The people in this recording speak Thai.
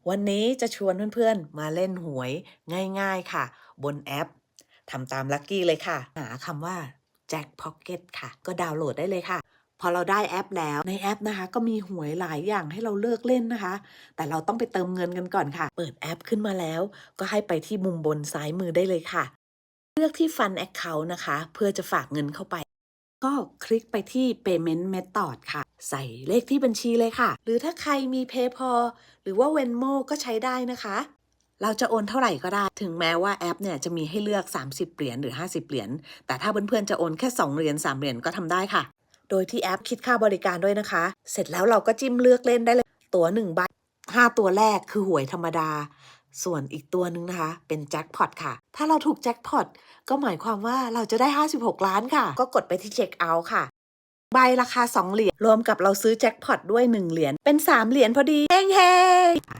วันนี้จะชวนเพื่อนๆมาเล่นหวยง่ายๆค่ะบนแอปทำตามลัคกี้เลยค่ะหาคำว่า Jack Pocket ค่ะก็ดาวน์โหลดได้เลยค่ะพอเราได้แอปแล้วในแอปนะคะก็มีหวยหลายอย่างให้เราเลือกเล่นนะคะแต่เราต้องไปเติมเงินกันก่อนค่ะเปิดแอปขึ้นมาแล้วก็ให้ไปที่มุมบนซ้ายมือได้เลยค่ะเลือกที่ Fund Account นะคะเพื่อจะฝากเงินเข้าไปก็คลิกไปที่ Payment Method ค่ะใส่เลขที่บัญชีเลยค่ะหรือถ้าใครมี PayPal หรือว่า Venmo ก็ใช้ได้นะคะ เราจะโอนเท่าไหร่ก็ได้ ถึงแม้ว่าแอปเนี่ยจะมีให้เลือก30เหรียญหรือ50เหรียญ แต่ถ้าเพื่อนๆจะโอนแค่2เหรียญ3เหรียญก็ทำได้ค่ะ โดยที่แอปคิดค่าบริการด้วยนะคะ เสร็จแล้วเราก็จิ้มเลือกเล่นได้เลย ตัว1ใบ5ตัวแรกคือหวยธรรมดา ส่วนอีกตัวหนึ่งนะคะเป็นแจ็คพอตค่ะ ถ้าเราถูกแจ็คพอตก็หมายความว่าเราจะได้56ล้านค่ะ ก็กดไปที่เช็คเอาท์ค่ะ ใบราคา2เหรียญรวมกับเราซื้อแจ็คพอตด้วย1เหรียญเป็น3เหรียญพอดีเฮ้ง